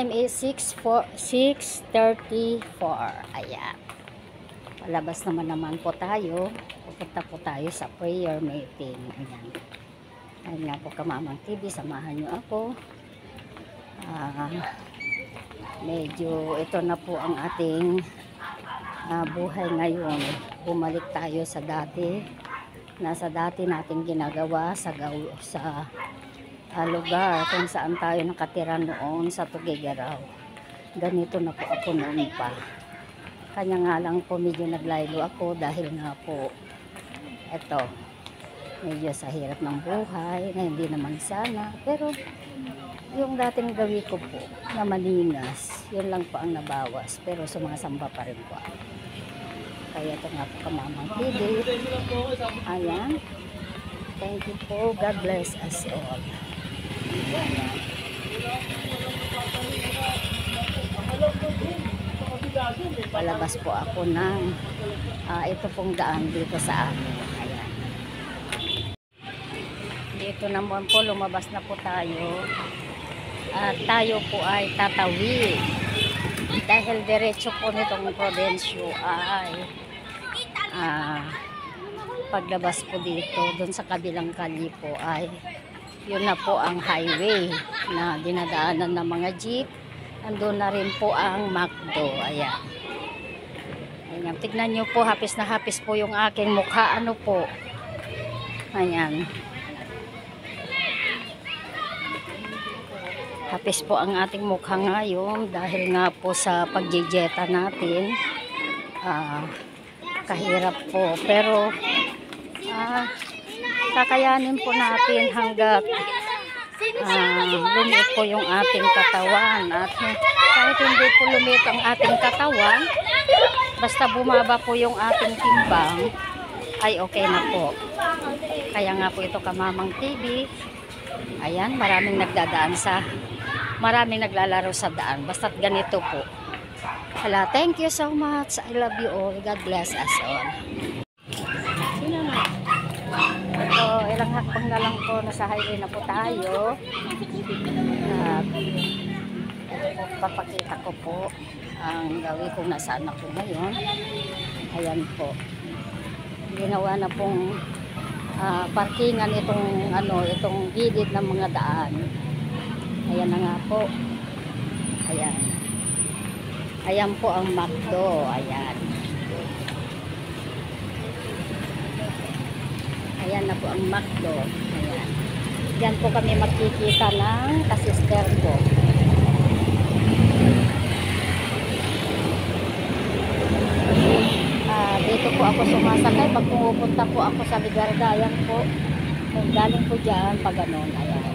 time is 6:34. Ayan. Palabas naman po tayo. Pupunta po tayo sa prayer meeting. Ayan. Ayan nga po Kamamang TV. Samahan nyo ako. Medyo ito na po ang ating buhay ngayon. Bumalik tayo sa dati. Nasa dati nating ginagawa sa lugar kung saan tayo nakatira noon sa Tugigaraw. Ganito na po ako noon pa. Kanya nga lang po medyo naglaylo ako dahil nga po eto medyo sa hirap ng buhay na hindi naman sana, pero yung dating gawi ko po na maningas, yun lang po ang nabawas, pero sumasamba pa rin po ako. Kaya ito nga po Kamamang TV. Ayan, thank you po, God bless us all. Palabas po ako ng ito pong daan dito sa amin. Ayan. Dito naman po, lumabas na po tayo. Tayo po ay tatawid. Dahil diretso po nitong Prudencio ay paglabas po dito, dun sa kabilang kalye po ay yun na po ang highway na dinadaanan ng mga jeep. Andun na rin po ang McDo. Ayan. Ayan. Tignan nyo po, hapis na hapis po yung aking mukha. Ano po? Ayan. Hapis po ang ating mukha ngayon dahil nga po sa pagjejeta natin. Kahirap po. Pero kakayanin po natin hanggat lumit po yung ating katawan. At kahit hindi po lumit ang ating katawan, basta bumaba po yung ating timbang, ay okay na po. Kaya nga po ito Kamamang TV. Ayan, maraming naglalaro sa daan. Basta't ganito po. Hala, thank you so much. I love you all. God bless us all. So, ilang hakbang na lang po, nasa highway na po tayo. Papakita ko po ang gawin kung nasaan ako ngayon. Ayan po. Ginawa na pong parkingan itong gilid ng mga daan. Ayan na nga po. Ayan. Ayan po ang McDo. Ayan. Ayan na po ang McDo. Ayan. Diyan po kami magkikita ng kasister ko. Dito po ako sumasakay pag pumupunta po ako sa Ligardayan po. Kung galing po dyan, pag ganon. Ayan.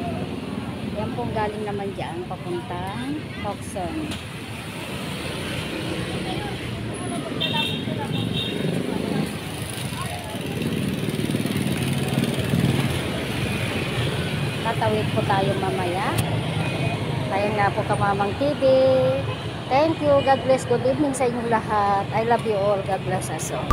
Yan po galing naman dyan, papuntang Hoxton. Tatawid po tayo mamaya. Kaya nga po Kamamang TV. Thank you. God bless. Good evening sa inyong lahat. I love you all. God bless us all.